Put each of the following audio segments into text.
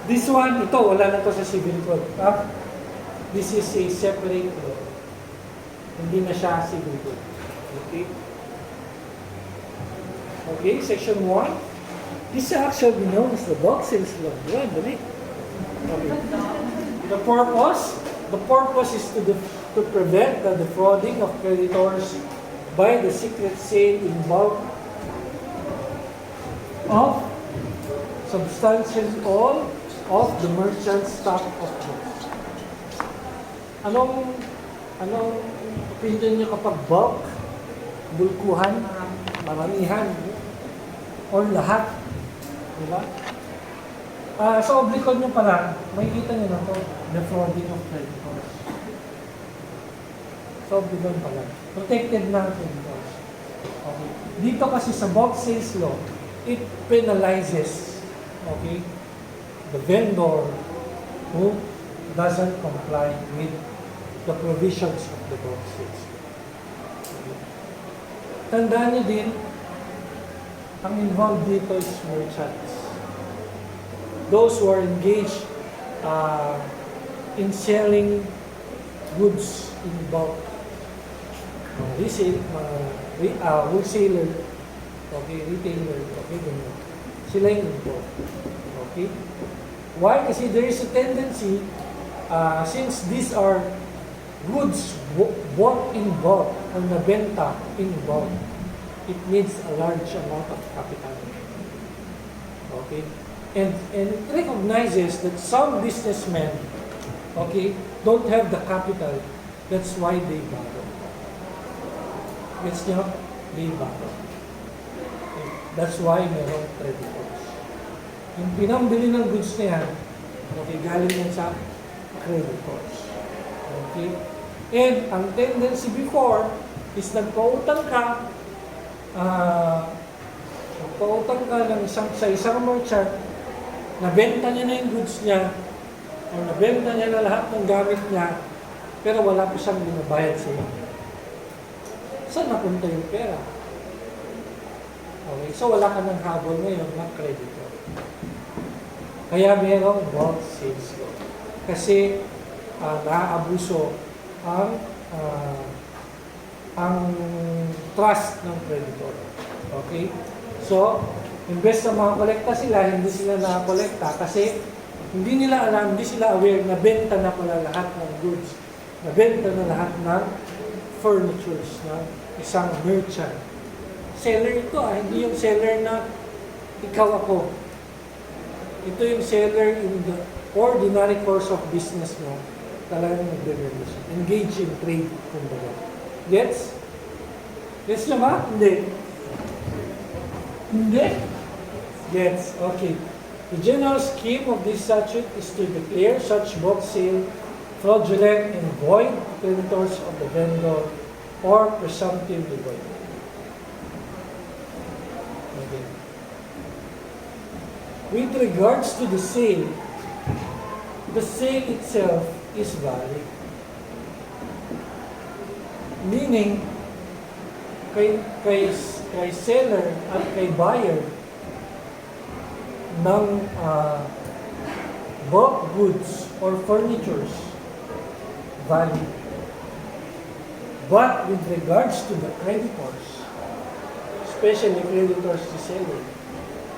This one, ito, wala na to sa civil code. This is a separate law. Hindi na siya civil code. Okay? Okay, section 1. This shall be known as the bulk sales law. Yan, dali. Okay. The purpose is to prevent the defrauding of creditors by the secret sale in bulk of substantially all of the merchant's stock of goods. Anong opinion niyo kapag bulk, bulkuhan, maramihan, or lahat? Diba? Sa oblikon nyo pala, makikita nyo na ito, defrauding of creditors. Sa oblikon pala. Protected na creditors. Okay. Dito kasi sa bulk sales law, it penalizes, okay, the vendor who doesn't comply with the provisions of the bulk sales law. Okay. Tandaan nyo din, ang involved dito is merchants. Those who are engaged in selling goods in bulk. Wholesaler, okay, retailer, okay, ganyan. Sila yung involved. Okay? Why? Kasi there is a tendency, since these are goods bought in bulk or nabenta in bulk, it needs a large amount of capital. Okay? And it recognizes that some businessmen, okay, don't have the capital. That's why they borrow. Gets nyo? They borrow. Okay? That's why merong creditors. Yung pinambili ng goods na yan, okay, galing yan sa creditors. Okay? And ang tendency before is nagpautang ka sa isang merchant, nabenta niya na yung goods niya, o nabenta niya na lahat ng gamit niya, pero wala pa siyang binabayad sa iyo. Saan napunta yung pera? Okay, so wala ka ng habol ngayon ng creditor. Kaya merong bulk sales law. Kasi naaabuso ang trust ng creditor. Okay? So, imbes na makakolekta sila, hindi sila nakakolekta kasi hindi nila alam, hindi sila aware na benta na pala lahat ng goods, na benta na lahat ng furnitures ng isang merchant. Seller ito hindi yung seller na ikaw ako. Ito yung seller in the ordinary course of business mo, talagang nagbe-relation. Engage in trade, kumbaga. Gets? Gets nyo ba? Hindi. Hindi? Gets. Okay. The general scheme of this statute is to declare such bulk sale fraudulent and void creditors of the vendor or presumptively void. Okay. With regards to the sale itself is valid. Meaning, kay seller at kay buyer ng bulk goods or furnitures, valid. But with regards to the creditors, especially creditors to seller,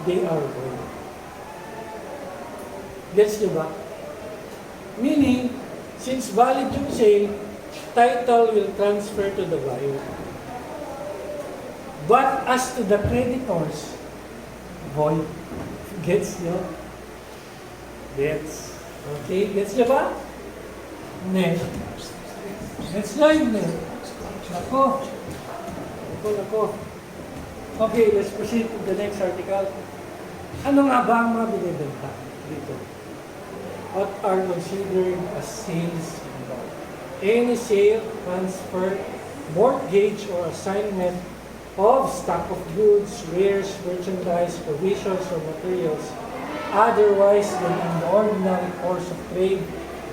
they are void. Gets nyo ba? Meaning, since valid yung sale, title will transfer to the buyer. But as to the creditors, void. Gets nyo? Gets. Okay, gets nyo ba? Next. Gets nyo yun. Nako. Okay, let's proceed to the next article. Ano nga ba ang mga binibenta dito? What are considered as sales in bulk? Any sale, transfer, mortgage, or assignment of stock of goods, wares, merchandise, provisions, or materials otherwise than in the ordinary course of trade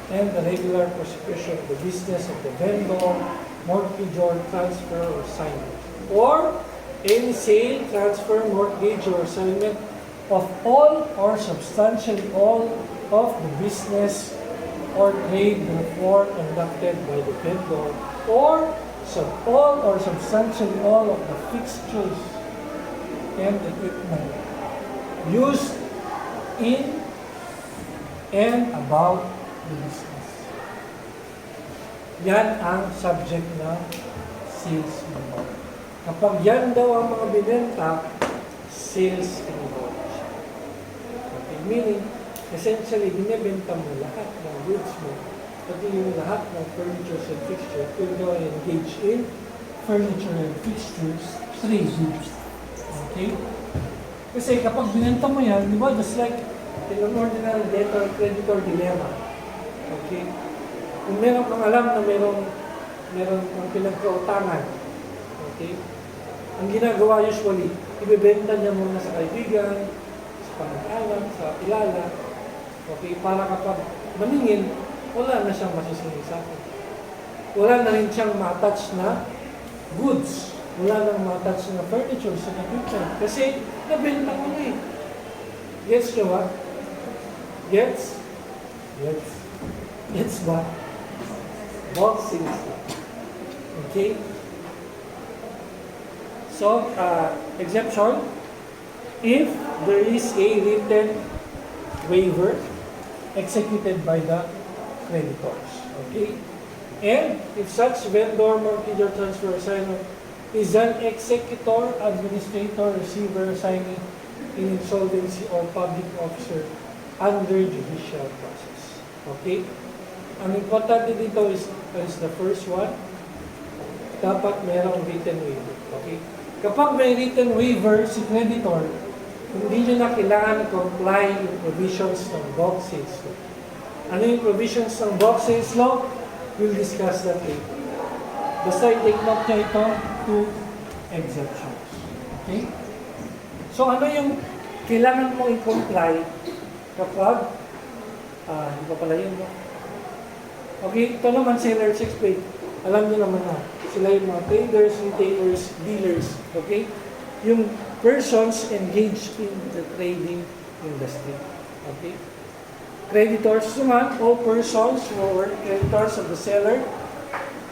and the regular prosecution of the business of the vendor, mortgage, or transfer, or assignment. Or any sale, transfer, mortgage, or assignment of all or substantially all of the business or trade therefore conducted by the vendor, or all or substantially all of the fixtures and equipment used in and about the business. Yan ang subject ng sales invoice. Kapag yan daw ang mga binenta, sales invoice. Okay, meaning, essentially, binibenta mo lahat ng goods mo, pati yung lahat ng furniture and fixtures, kung ikaw ay engage in furniture and fixtures trading. Okay? Kasi kapag binenta mo yan, di ba, just like in an ordinary debtor-creditor dilemma. Okay? Kung meron kang alam na meron kang pinagkautangan, okay? Ang ginagawa usually, ibebenta niya muna sa kaibigan, sa pamag-anak, sa kilala, okay? Para kapag maningin, wala na siyang masisingil sa akin. Wala na rin siyang ma-attach na goods. Wala nang ma-attach na furniture sa equipment. Kasi, nabenta mo na eh. Gets nyo ba? Gets? Gets ba? Boxing. Okay? So, exception, if there is a written waiver executed by the creditors. Okay? And if such vendor, mortgage, or transfer assigner is an executor, administrator, receiver, assignee in insolvency, or public officer under judicial process. Okay? Ang importante dito is the first one, dapat mayroong written waiver. Okay? Kapag may written waiver si creditor, hindi nyo na kailangan comply yung provisions ng bulk sales law. Ano yung provisions ng bulk sales law? We'll discuss that later. Basta i-take note nyo ito, 2 exemptions. Okay? So ano yung kailangan mo i-comply kapag, hindi pa pala yun, no? Okay, ito naman seller's explain. Alam niyo naman na, sila yung mga traders, retailers, dealers. Okay? Yung persons engaged in the trading industry. Okay? Creditors naman, all persons who were creditors of the seller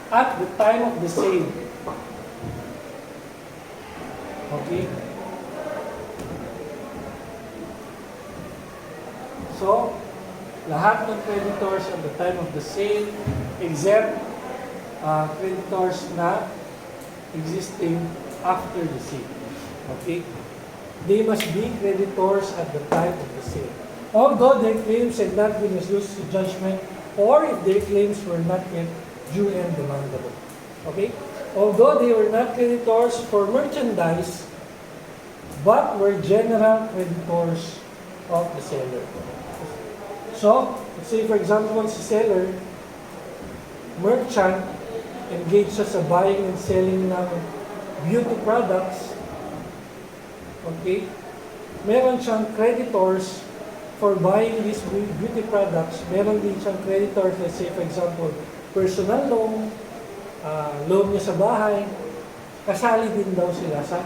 at the time of the sale. Okay? So, lahat ng creditors at the time of the sale, except creditors na existing after the sale. Okay? They must be creditors at the time of the sale. Although their claims had not been reduced to judgment, or if their claims were not yet due and demandable. Okay? Although they were not creditors for merchandise, but were general creditors of the seller. So, let's say for example, si seller, merchant, engaged siya sa buying and selling ng beauty products. Okay? Meron siyang creditors for buying these beauty products. Meron din siyang creditors, let's say for example, personal loan, loan niya sa bahay. Kasali din daw sila sa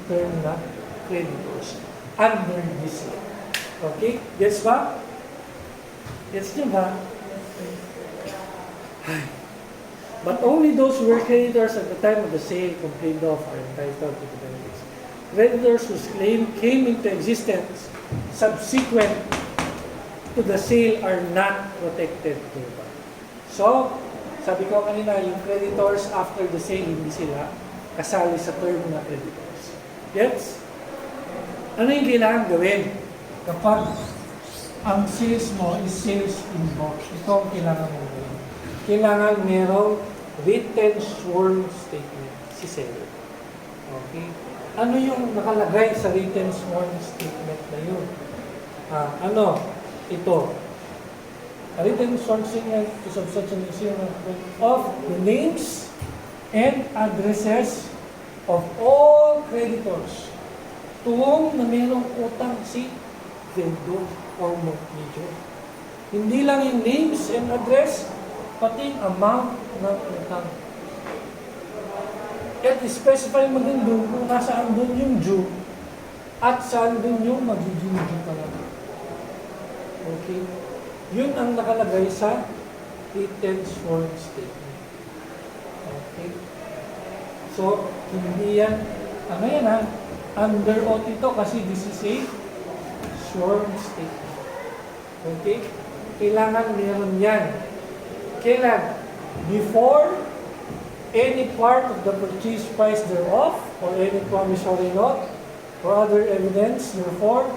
term na creditors under this law. Okay? Gets ba? Gets nyo ba? But only those who were creditors at the time of the sale complained of are entitled to the benefits. Creditors whose claim came into existence subsequent to the sale are not protected thereby. So, sabi ko kanina, yung creditors after the sale, hindi sila kasali sa term na creditors. Yes? Ano yung kailangan gawin kapag ang sales mo is sales invoice? Ito ang kailangan mo gawin. Kailangan merong written sworn statement si seller. Okay? Ano yung nakalagay sa written sworn statement na yun? Ano? Ito. A written sworn statement to substantiate of the names and addresses of all creditors to whom na merong utang si vendor or mortgagor. Hindi lang yung names and address, pati yung amount ng utang. At specify mo din doon kung nasaan doon yung due at saan doon yung magiging due talaga. Okay? Yun ang nakalagay sa written sworn statement. Okay? So, hindi yan, ano yan ha? Under oath ito kasi this is a sworn statement. Okay? Kailangan meron yan. Kailan? Before any part of the purchase price thereof or any promissory note or other evidence therefore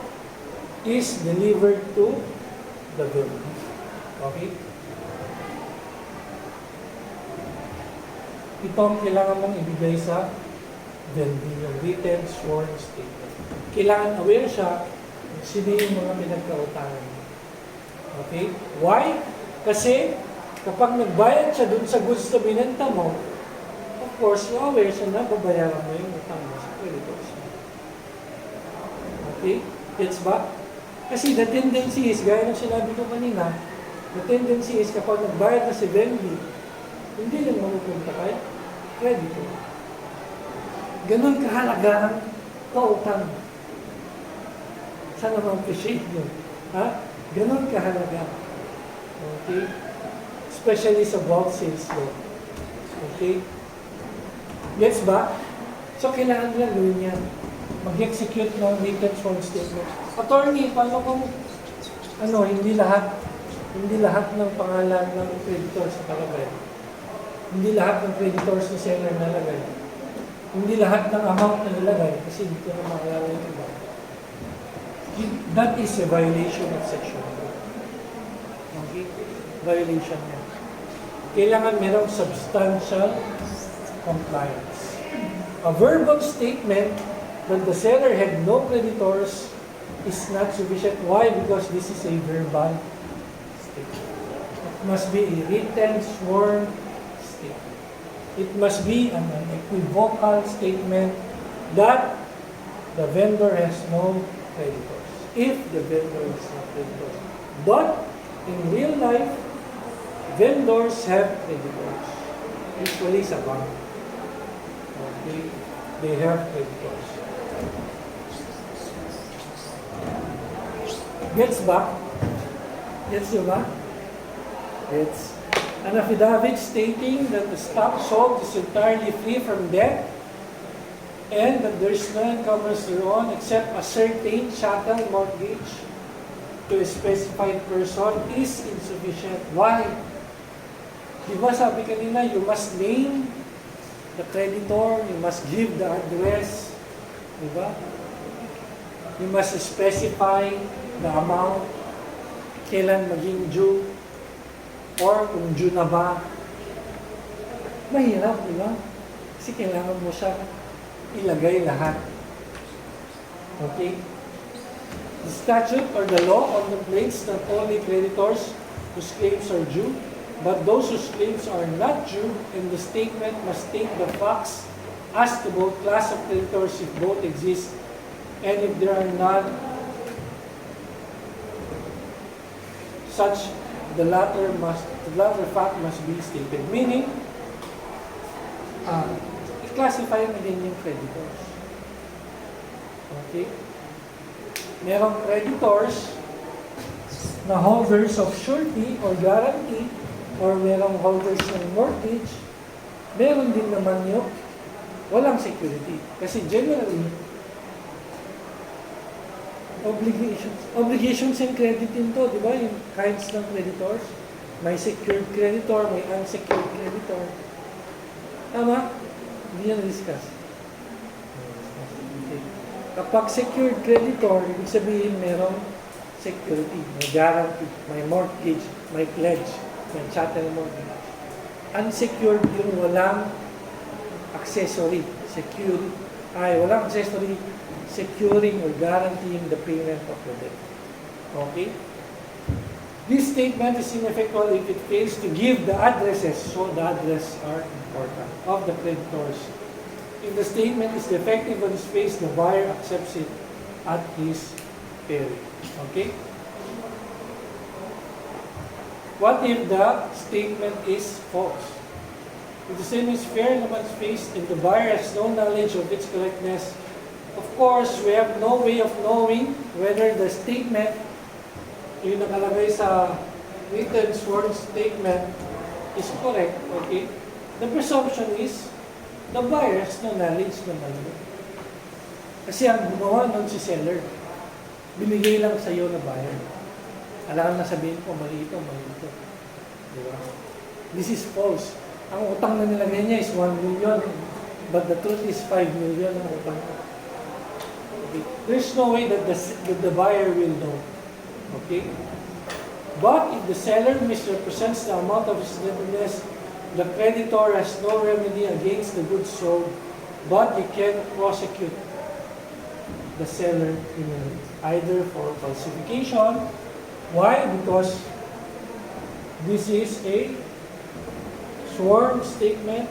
is delivered to the vendor. Okay? Ito ang kailangan mong ibigay sa vendor, yung written sworn statement. Kailangan aware siya kung sino yung mga pinagkautangan. Okay? Why? Kasi kapag nagbayad siya dun sa goods na binenta mo, of course, yung aware siya na babayaran mo yung utang mo sa creditors. Okay? Gets ba? Kasi the tendency is, gaya ng sinabi ko kanina, the tendency is kapag nagbayad na si vendor, hindi lang mapupunta kay creditor. Ganun kahalaga ang pautang. Sana ma-appreciate nyo. Ha? Ganun kahalaga. Okay? Especially sa bulk sales law. Okay? Gets ba? So, kailangan nila gawin yan. Mag-execute ng written sworn statement. Attorney, paano kung hindi lahat ng pangalan ng creditor sa palagay? Hindi lahat ng creditors ni seller nalagay. Hindi lahat ng amount na nilagay kasi hindi ko na makalala yung iba. That is a violation of section 2. Okay? Violation yan. Kailangan merong substantial compliance. A verbal statement that the seller had no creditors is not sufficient. Why? Because this is a verbal statement. It must be a written, sworn statement. It must be an equivocal statement that the vendor has no creditors. If the vendor has no creditors. But in real life, vendors have creditors. Usually sa bank. Okay? They have creditors. Gets ba? Gets nyo ba? Gets. An affidavit stating that the stock sold is entirely free from debt and that there is no encumbrance thereon except a certain chattel mortgage to a specified person is insufficient. Why? Diba sabi kanina, you must name the creditor, you must give the address, diba? You must specify the amount, kailan maging due, or kung due na ba. Mahirap, diba? Kasi kailangan mo siya ilagay lahat. Okay? The statute or the law contemplates not only creditors whose claims are due, but those whose claims are not due, and the statement must state the facts as to both class of creditors if both exist, and if there are none, such the latter fact must be stated. Meaning, i-classify mo din yung creditors. Okay? Merong creditors na holders of surety or guarantee, or merong holders ng mortgage. Meron din naman yung walang security. Kasi generally, obligations and credit din to, di ba? Yung kinds ng creditors. May secured creditor, may unsecured creditor. Tama? Hindi yan discuss. Okay. Kapag secured creditor, ibig sabihin merong security, may guarantee, may mortgage, may pledge, may chattel mortgage. Unsecured yung walang accessory, walang accessory securing or guaranteeing the payment of the debt. Okay? This statement is ineffectual if it fails to give the addresses, so the addresses are important, of the creditors. If the statement is defective on its face, the buyer accepts it at his peril. Okay? What if the statement is false? If the statement is fair on its face and the buyer has no knowledge of its correctness, of course, we have no way of knowing whether the statement yung nakalagay sa written sworn statement is correct, okay, the presumption is the buyer has no knowledge naman. Kasi ang gumawa nun si seller, binigay lang sa iyo na buyer. Alam na sabihin ko, mali ito, mali ito. Di ba? This is false. Ang utang na nilagay niya is 1 million, but the truth is 5 million ang utang. Okay. There's no way that the buyer will know. Okay? But if the seller misrepresents the amount of his indebtedness, the creditor has no remedy against the goods sold, but he can prosecute the seller criminally, either for falsification. Why? Because this is a sworn statement,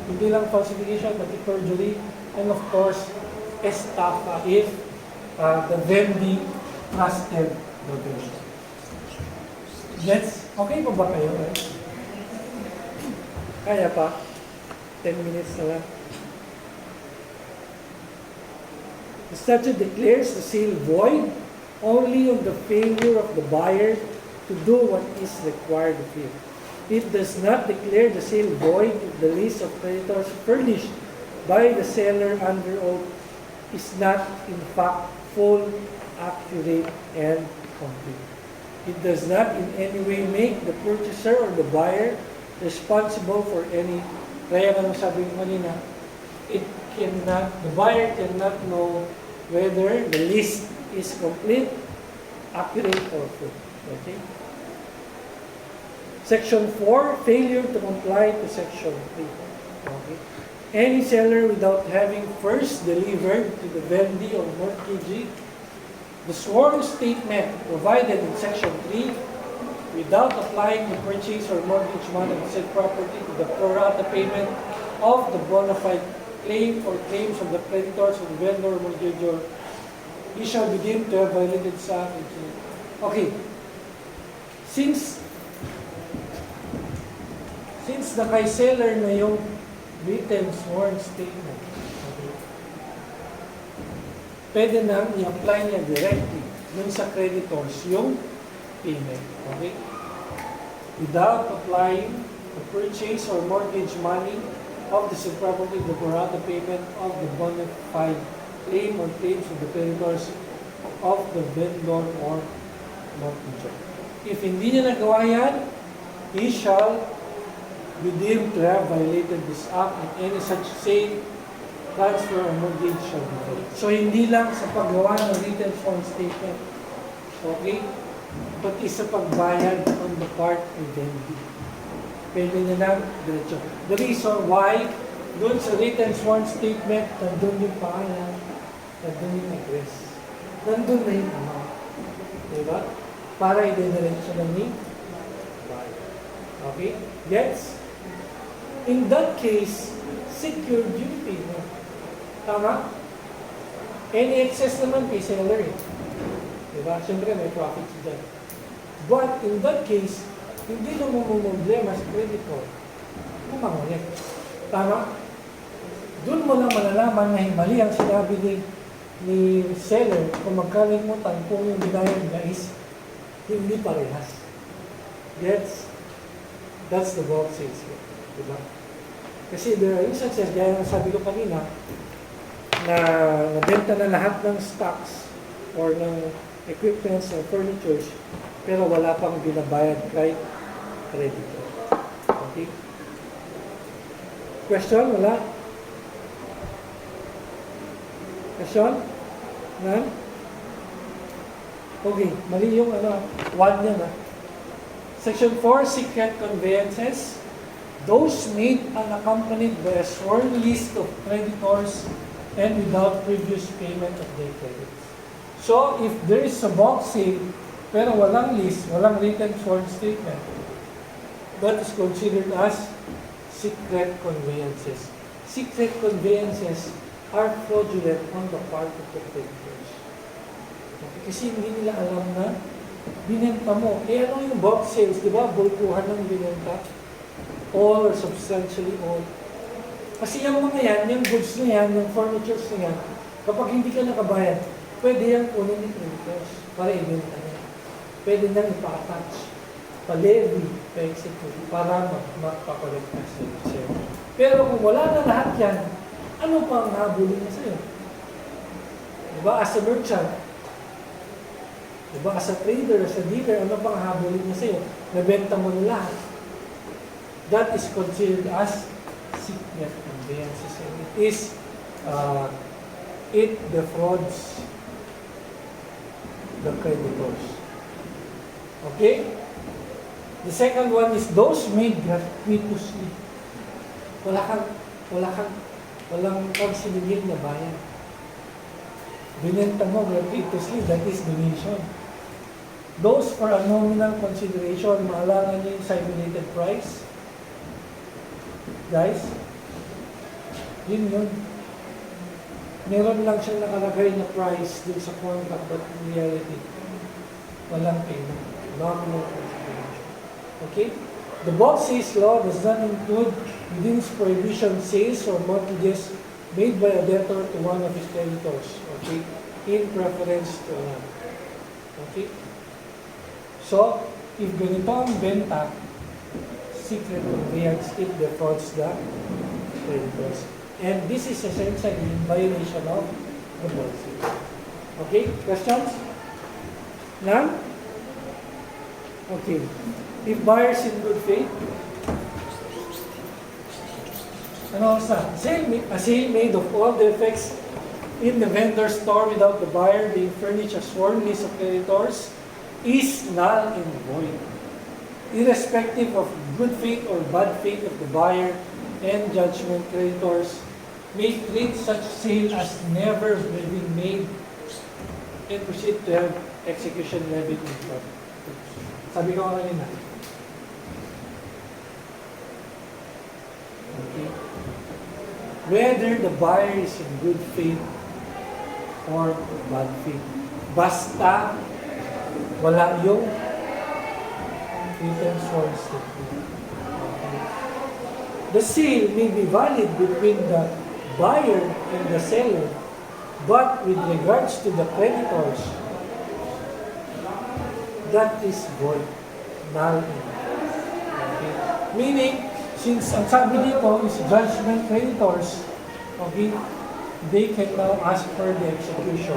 hindi lang falsification, but perjury, and of course, estafa if the vendee trusted the vendor. That's okay pa ba kayo? Right? Kaya pa? 10 minutes na lang. The statute declares the sale void only on the failure of the buyer to do what is required of him. It does not declare the sale void if the list of creditors furnished by the seller under oath is not in fact full, accurate, and complete. It does not in any way make the purchaser or the buyer responsible for any. Kaya nga sabi ko kanina, the buyer cannot know whether the list is complete, accurate, or full. Okay? Section 4, failure to comply to Section 3. Okay? Any seller without having first delivered to the vendee or mortgagee the sworn statement provided in Section 3 without applying the purchase or mortgage amount of said property to the pro rata payment of the bona fide claim or claims of the creditors of the vendor or mortgagor, he shall be deemed to have violated sa action. Okay. Since the kay seller na yung written sworn statement, okay, pwede nang i-apply niya directly dun sa creditors yung payment. Okay? Without applying the purchase or mortgage money of the said property, the pro rata payment of the bona fide claim or claims of the creditors of the vendor or mortgagor. If hindi niya nagawa yan, he shall be deemed to have violated this act and any such sale, transfer, or mortgage shall be paid. So, hindi lang sa paggawa ng written sworn statement, okay, pati sa pagbayad on the part of vendee. Pwede na lang diretso. The reason why, doon sa written sworn statement, nandun yung pangalan, nandun yung address, nandun na yung amount. Diba? Para i-diretso lang ni buyer. Okay? Gets? In that case, secured yung payment. Tama? Any excess naman kay seller eh. Diba? Siyempre may profits dyan. But in that case, hindi na problema sa creditor. Kumangulit. Tama? Doon mo lang malalaman na mali ang sinabi ni seller kung magkalimutan kung yung binayad niya is hindi parehas. That's the bulk sales here. Diba? Kasi there are instances, gaya ng sabi ko kanina, na nabenta na lahat ng stocks or ng equipments or furnitures, pero wala pang binabayad kay creditor. Okay? Question? Wala? Question? None? Okay, mali yung one yan Section 4, secret conveyances. Those made unaccompanied by a sworn list of creditors and without previous payment of their credits. So, if there is a bulk sale, pero walang list, walang written sworn statement, that is considered as secret conveyances. Secret conveyances are fraudulent on the part of the creditors. Okay, kasi hindi nila alam na binenta mo. Ano yung bulk sales, di ba? Bulkuhan ng binenta. All or substantially all. Kasi yung mga yan, yung goods na yan, yung furnitures na yan, kapag hindi ka nakabayad, pwede yan kunin ni creditors para ibenta niya. pwede nang ipa-attach, pa-levy, pa-execute, para magpa-collect ka sa'yo. Pero kung wala na lahat yan, ano pa ang habulin niya sa'yo? Diba? As a merchant, diba? As a trader, as a dealer, ano pang habulin niya sa'yo? Nabenta mo na lahat. That is considered as secret conveyances. And it defrauds the creditors. Okay? The second one is those made gratuitously. Walang pagsinigil na bayan. Binenta mo gratuitously, that is donation. Those for a nominal consideration, maalangan niyo yung simulated price. Guys, yun. Meron lang siyang nakalagay na price dun sa contract, but in reality, walang payment. Nominal consideration. Okay? The Bauxite law does not include within its prohibition sales or mortgages made by a debtor to one of his creditors. Okay? In preference to another. Okay? So, if ganito ang benta, secret conveyance, it defrauds the creditors. And this is essentially in violation of the Bauxite. Okay? Questions? None? Okay. If buyers in good faith, ano sa? A sale made of all the effects in the vendor's store without the buyer being furnished a sworn list of creditors is null and void, irrespective of good faith or bad faith of the buyer, and judgment creditors may treat such sale as never been made and proceed to have execution levied in court. Sabi ko kanina. Okay. Whether the buyer is in good faith or bad faith, basta wala yung written sworn statement. Okay. The sale may be valid between the buyer and the seller, but with regards to the creditors, that is void, null. Okay. Meaning, since ang sabi dito is judgment creditors, okay, they can now ask for the execution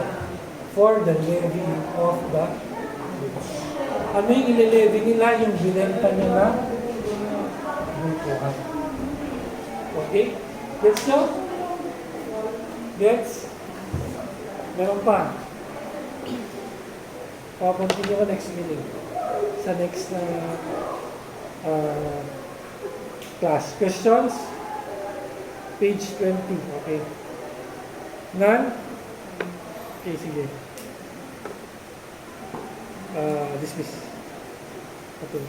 for the levy of the goods. Ano yung ililevy nila? Yung binenta nila bukuhan. Okay? Gets nyo? Gets? Meron pa. Continue ko next meeting. Sa next na class. Questions? Page 20. Okay. None? Okay, sige. Dismiss. Okay.